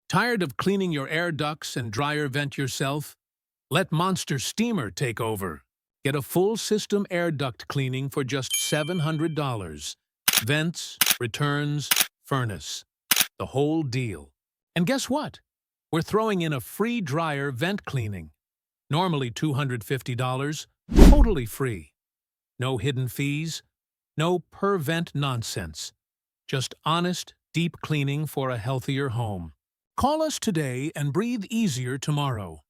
Tired of cleaning your air ducts and dryer vent yourself? Let Monster Steamer take over. Get a full system air duct cleaning for just $700. Vents, returns, furnace. The whole deal. And guess what? We're throwing in a free dryer vent cleaning. Normally $250, totally free. No hidden fees, no per-vent nonsense. Just honest, deep cleaning for a healthier home. Call us today and breathe easier tomorrow.